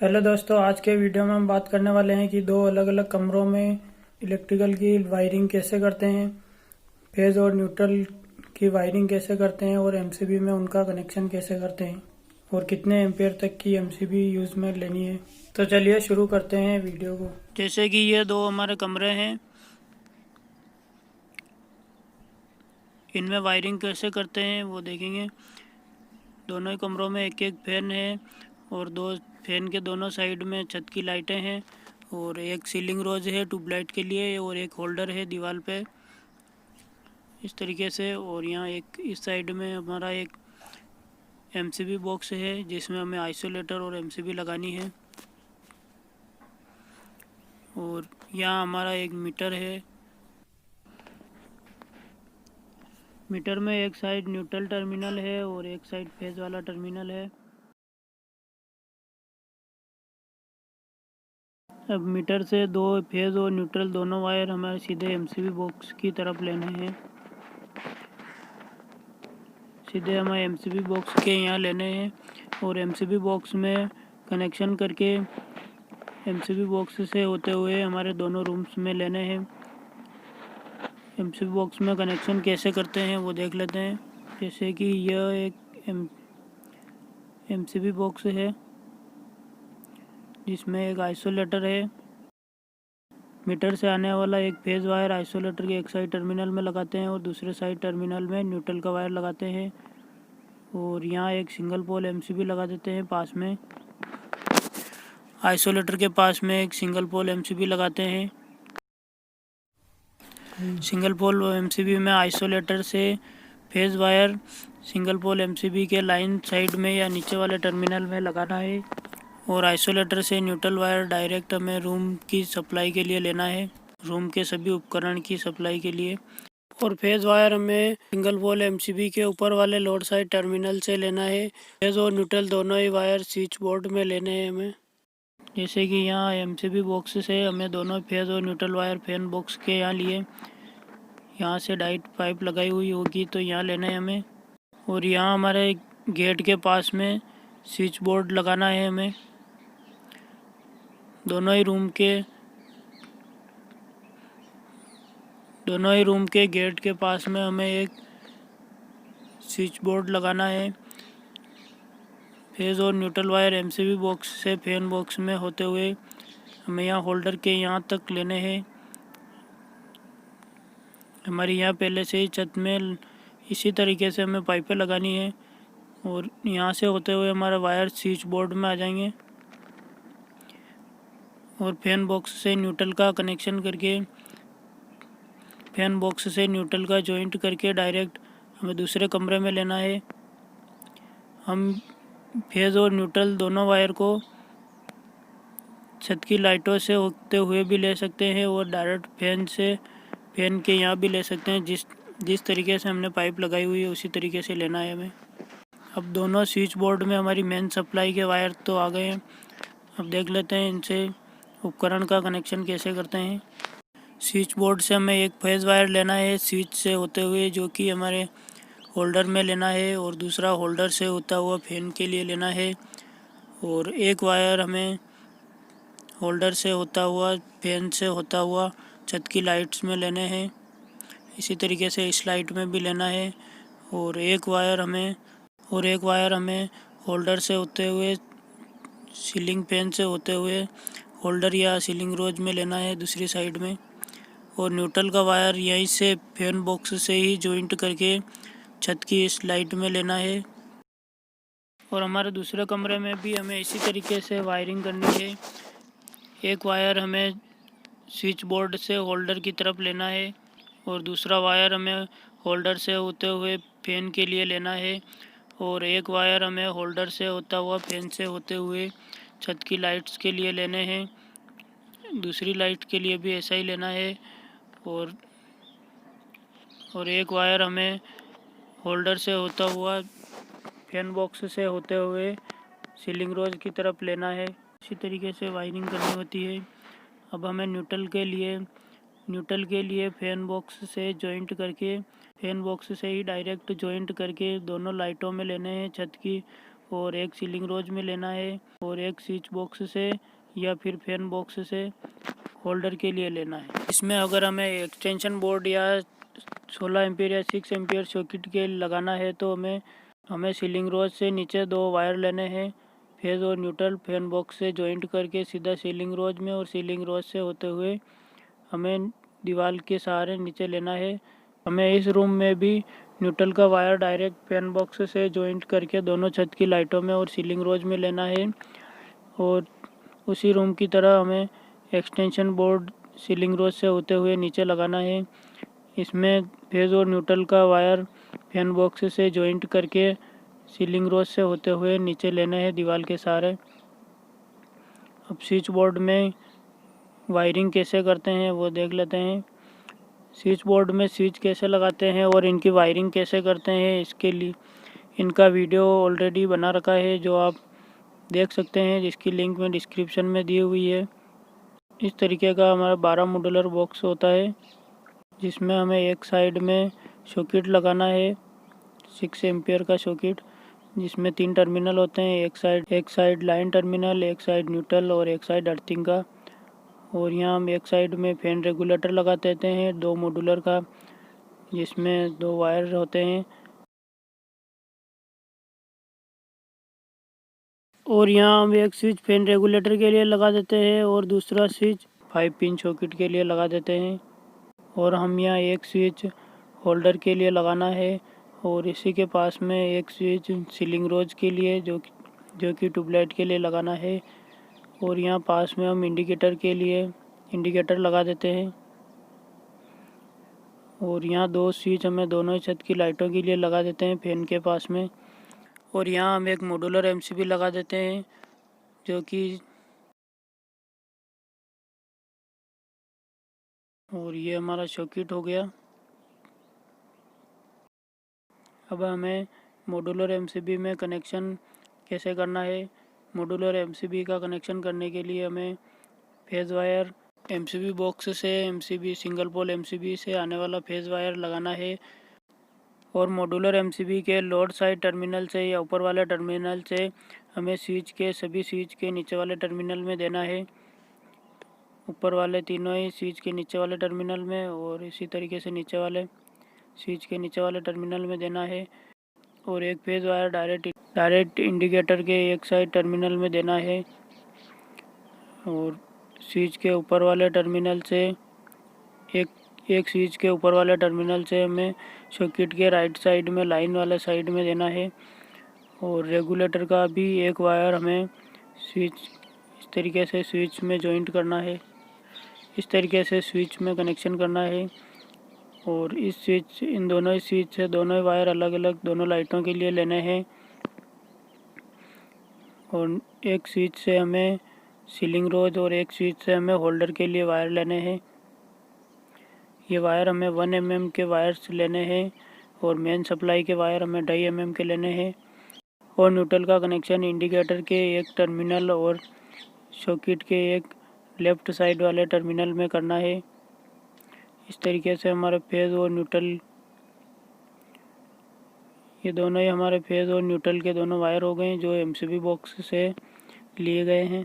Hello दोस्तों, आज के वीडियो में हम बात करने वाले हैं कि दो अलग अलग कमरों में इलेक्ट्रिकल की वायरिंग कैसे करते हैं, फेज और न्यूट्रल की वायरिंग कैसे करते हैं और एमसीबी में उनका कनेक्शन कैसे करते हैं और कितने एम्पेयर तक की एमसीबी यूज़ में लेनी है। तो चलिए शुरू करते हैं वीडियो को। जैसे कि ये दो हमारे कमरे हैं, इनमें वायरिंग कैसे करते हैं वो देखेंगे। दोनों ही कमरों में एक एक फैन है और दो फैन के दोनों साइड में छत की लाइटें हैं और एक सीलिंग रोज है ट्यूबलाइट के लिए और एक होल्डर है दीवार पे इस तरीके से। और यहाँ एक इस साइड में हमारा एक एमसीबी बॉक्स है जिसमें हमें आइसोलेटर और एमसीबी लगानी है। और यहाँ हमारा एक मीटर है। मीटर में एक साइड न्यूट्रल टर्मिनल है और एक साइड फेज वाला टर्मिनल है। अब मीटर से दो फेज और न्यूट्रल दोनों वायर हमारे सीधे एमसीबी बॉक्स की तरफ लेने हैं। सीधे हमें एमसीबी बॉक्स के यहाँ लेने हैं और एमसीबी बॉक्स में कनेक्शन करके एमसीबी बॉक्स से होते हुए हमारे दोनों रूम्स में लेने हैं। एमसीबी बॉक्स में कनेक्शन कैसे करते हैं वो देख लेते हैं। जैसे कि यह एक एमसीबी बॉक्स है जिसमें एक आइसोलेटर है। मीटर से आने वाला एक फेज वायर आइसोलेटर के एक साइड टर्मिनल में लगाते हैं और दूसरे साइड टर्मिनल में न्यूट्रल का वायर लगाते हैं। और यहाँ एक सिंगल पोल एमसीबी लगा देते हैं पास में। आइसोलेटर के पास में एक सिंगल पोल एमसीबी लगाते हैं। सिंगल पोल एमसीबी में आइसोलेटर से phase wire single pole MCB के लाइन साइड में या नीचे वाले टर्मिनल में लगाना है और आइसोलेटर से न्यूट्रल वायर डायरेक्ट हमें रूम की सप्लाई के लिए लेना है, रूम के सभी उपकरण की सप्लाई के लिए। और फेज वायर हमें सिंगल पोल एमसीबी के ऊपर वाले लोड साइड टर्मिनल से लेना है। फेज और न्यूट्रल दोनों ही वायर स्विच बोर्ड में लेने हैं हमें। जैसे कि यहाँ एमसीबी बॉक्स से हमें दोनों फेज और न्यूट्रल वायर फैन बॉक्स के यहाँ लिए, यहाँ से डाइट पाइप लगाई हुई होगी तो यहाँ लेना है हमें। और यहाँ हमारे गेट के पास में स्विच बोर्ड लगाना है हमें। दोनों ही रूम के गेट के पास में हमें एक स्विच बोर्ड लगाना है। फेज और न्यूट्रल वायर एमसीबी बॉक्स से फैन बॉक्स में होते हुए हमें यहाँ होल्डर के यहाँ तक लेने हैं। हमारी यहाँ पहले से ही छत में इसी तरीके से हमें पाइपें लगानी है और यहाँ से होते हुए हमारा वायर स्विच बोर्ड में आ जाएंगे और फैन बॉक्स से न्यूट्रल का कनेक्शन करके फैन बॉक्स से न्यूट्रल का जॉइंट करके डायरेक्ट हमें दूसरे कमरे में लेना है। हम फेज और न्यूट्रल दोनों वायर को छत की लाइटों से होते हुए भी ले सकते हैं और डायरेक्ट फैन के यहाँ भी ले सकते हैं। जिस तरीके से हमने पाइप लगाई हुई है उसी तरीके से लेना है हमें। अब दोनों स्विच बोर्ड में हमारी मेन सप्लाई के वायर तो आ गए हैं। अब देख लेते हैं इनसे उपकरण का कनेक्शन कैसे करते हैं। स्विच बोर्ड से हमें एक फेज वायर लेना है स्विच से होते हुए, जो कि हमारे होल्डर में लेना है और दूसरा होल्डर से होता हुआ फैन के लिए लेना है। और एक वायर हमें होल्डर से होता हुआ फैन से होता हुआ छत की लाइट्स में लेने हैं। इसी तरीके से इस लाइट में भी लेना है। और एक वायर हमें होल्डर से होते हुए सीलिंग फैन से होते हुए होल्डर या सीलिंग रोज में लेना है दूसरी साइड में। और न्यूट्रल का वायर यहीं से फैन बॉक्स से ही जॉइंट करके छत की इस लाइट में लेना है। और हमारे दूसरे कमरे में भी हमें इसी तरीके से वायरिंग करनी है। एक वायर हमें स्विच बोर्ड से होल्डर की तरफ लेना है और दूसरा वायर हमें होल्डर से होते हुए फैन के लिए लेना है। और एक वायर हमें होल्डर से होता हुआ फैन से होते हुए छत की लाइट्स के लिए लेने हैं। दूसरी लाइट के लिए भी ऐसा ही लेना है। और एक वायर हमें होल्डर से होता हुआ फैन बॉक्स से होते हुए सीलिंग रोज की तरफ लेना है। इसी तरीके से वायरिंग करनी होती है। अब हमें न्यूट्रल के लिए फैन बॉक्स से जॉइंट करके फैन बॉक्स से ही डायरेक्ट जॉइंट करके दोनों लाइटों में लेने हैं छत की। और एक सीलिंग रोज में लेना है और एक स्विच बॉक्स से या फिर फैन बॉक्स से होल्डर के लिए लेना है। इसमें अगर हमें एक्सटेंशन बोर्ड या 16 एम्पीयर या 6 एम्पीयर सॉकेट के लगाना है तो हमें सीलिंग रोज से नीचे 2 वायर लेने हैं। फेज और न्यूट्रल फैन बॉक्स से जॉइंट करके सीधा सीलिंग रोज में और सीलिंग रोज से होते हुए हमें दीवार के सहारे नीचे लेना है। हमें इस रूम में भी न्यूट्रल का वायर डायरेक्ट फैन बॉक्स से जॉइंट करके दोनों छत की लाइटों में और सीलिंग रोज में लेना है और उसी रूम की तरह हमें एक्सटेंशन बोर्ड सीलिंग रोज से होते हुए नीचे लगाना है। इसमें फेज और न्यूट्रल का वायर फैन बॉक्स से जॉइंट करके सीलिंग रोज से होते हुए नीचे लेना है दीवार के सहारे। अब स्विच बोर्ड में वायरिंग कैसे करते हैं वो देख लेते हैं। स्विच बोर्ड में स्विच कैसे लगाते हैं और इनकी वायरिंग कैसे करते हैं, इसके लिए इनका वीडियो ऑलरेडी बना रखा है जो आप देख सकते हैं, जिसकी लिंक में डिस्क्रिप्शन में दी हुई है। इस तरीके का हमारा 12 मॉड्यूलर बॉक्स होता है जिसमें हमें एक साइड में सॉकेट लगाना है 6 एम्पियर का सॉकेट, जिसमें 3 टर्मिनल होते हैं, एक साइड लाइन टर्मिनल, एक साइड न्यूट्रल और एक साइड अर्थिंग का। और यहाँ हम एक साइड में फैन रेगुलेटर लगा देते हैं 2 मॉड्यूलर का, जिसमें 2 वायर होते हैं। और यहाँ हम एक स्विच फैन रेगुलेटर के लिए लगा देते हैं और दूसरा स्विच 5 पिन सॉकेट के लिए लगा देते हैं। और हम यहाँ एक स्विच होल्डर के लिए लगाना है और इसी के पास में एक स्विच सीलिंग रोज के लिए जो कि ट्यूबलाइट के लिए लगाना है। और यहाँ पास में हम इंडिकेटर लगा देते हैं। और यहाँ 2 स्विच हमें दोनों छत की लाइटों के लिए लगा देते हैं फैन के पास में। और यहाँ हम एक मॉड्यूलर एमसीबी लगा देते हैं जो कि और ये हमारा सॉकेट हो गया। अब हमें मॉड्यूलर एमसीबी में कनेक्शन कैसे करना है। मॉड्यूलर एमसीबी का कनेक्शन करने के लिए हमें फेज वायर एमसीबी बॉक्स से एमसीबी सिंगल पोल एमसीबी से आने वाला फेज वायर लगाना है और मॉड्यूलर एमसीबी के लोड साइड टर्मिनल से या ऊपर वाले टर्मिनल से हमें सभी स्विच के नीचे वाले टर्मिनल में देना है, ऊपर वाले तीनों ही स्विच के नीचे वाले टर्मिनल में और इसी तरीके से नीचे वाले स्विच के नीचे वाले टर्मिनल में देना है। और एक फेज वायर डायरेक्ट इंडिकेटर के एक साइड टर्मिनल में देना है और स्विच के ऊपर वाले टर्मिनल से एक स्विच के ऊपर वाले टर्मिनल से हमें सॉकेट के राइट साइड में लाइन वाले साइड में देना है। और रेगुलेटर का भी एक वायर हमें इस तरीके से स्विच में जॉइंट करना है, इस तरीके से स्विच में कनेक्शन करना है। और इन दोनों ही स्विच से दोनों ही वायर अलग अलग दोनों लाइटों के लिए लेने हैं। और एक स्विच से हमें सीलिंग रोज और एक स्विच से हमें होल्डर के लिए वायर लेने हैं। ये वायर हमें 1 mm के वायर्स लेने हैं और मेन सप्लाई के वायर हमें 2.5 mm के लेने हैं। और न्यूट्रल का कनेक्शन इंडिकेटर के एक टर्मिनल और सॉकेट के एक लेफ़्ट साइड वाले टर्मिनल में करना है। इस तरीके से हमारे फेज और न्यूट्रल ये दोनों ही हमारे फेज और न्यूट्रल के दोनों वायर हो गए जो एमसीबी बॉक्स से लिए गए हैं।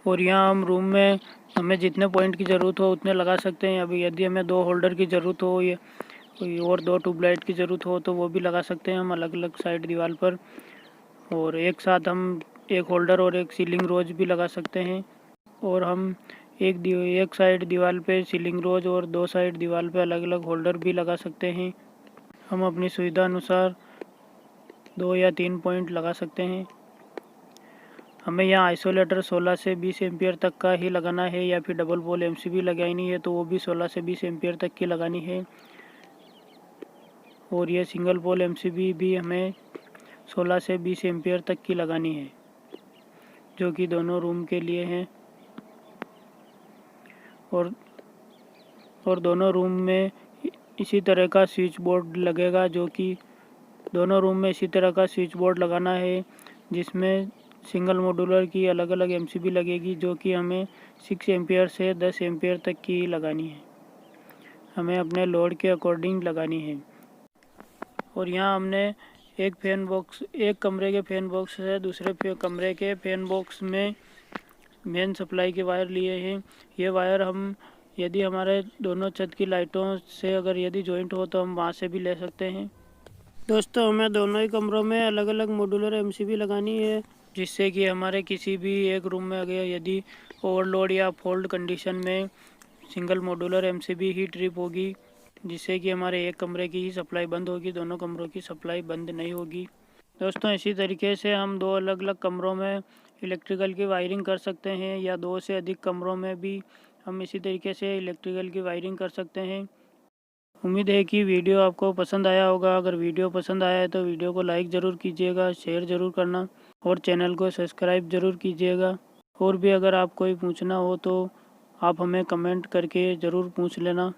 और यहाँ हम रूम में हमें जितने पॉइंट की ज़रूरत हो उतने लगा सकते हैं। अभी यदि हमें 2 होल्डर की ज़रूरत हो या कोई और 2 ट्यूबलाइट की ज़रूरत हो तो वो भी लगा सकते हैं हम अलग अलग साइड दीवार पर। और एक साथ हम एक होल्डर और एक सीलिंग रोज भी लगा सकते हैं। और हम एक साइड दीवार पे सीलिंग रोज और 2 साइड दीवार पे अलग अलग होल्डर भी लगा सकते हैं। हम अपनी सुविधा अनुसार 2 या 3 पॉइंट लगा सकते हैं। हमें यहाँ आइसोलेटर 16 से 20 एम्पियर तक का ही लगाना है या फिर डबल पोल एमसीबी लगानी है तो वो भी 16 से 20 एम्पियर तक की लगानी है। और ये सिंगल पोल एमसीबी भी हमें 16 से 20 एम्पियर तक की लगानी है जो कि दोनों रूम के लिए हैं। और दोनों रूम में इसी तरह का स्विच बोर्ड लगेगा जो कि दोनों रूम में इसी तरह का स्विच बोर्ड लगाना है जिसमें सिंगल मॉड्यूलर की अलग अलग एमसीबी लगेगी जो कि हमें 6 एम्पियर से 10 एम्पियर तक की लगानी है, हमें अपने लोड के अकॉर्डिंग लगानी है। और यहाँ हमने एक कमरे के फैन बॉक्स से दूसरे कमरे के फैन बॉक्स में मेन सप्लाई के वायर लिए हैं। ये वायर हम यदि हमारे दोनों छत की लाइटों से अगर यदि जॉइंट हो तो हम वहाँ से भी ले सकते हैं। दोस्तों, हमें दोनों ही कमरों में अलग अलग मॉड्यूलर एमसीबी लगानी है, जिससे कि हमारे किसी भी एक रूम में अगर यदि ओवरलोड या फॉल्ट कंडीशन में सिंगल मॉड्यूलर एमसीबी ही ट्रिप होगी, जिससे कि हमारे एक कमरे की ही सप्लाई बंद होगी, दोनों कमरों की सप्लाई बंद नहीं होगी। दोस्तों, इसी तरीके से हम दो अलग अलग कमरों में इलेक्ट्रिकल की वायरिंग कर सकते हैं, या दो से अधिक कमरों में भी हम इसी तरीके से इलेक्ट्रिकल की वायरिंग कर सकते हैं। उम्मीद है कि वीडियो आपको पसंद आया होगा। अगर वीडियो पसंद आया है तो वीडियो को लाइक ज़रूर कीजिएगा, शेयर ज़रूर करना और चैनल को सब्सक्राइब ज़रूर कीजिएगा। और भी अगर आप कोई पूछना हो तो आप हमें कमेंट करके ज़रूर पूछ लेना।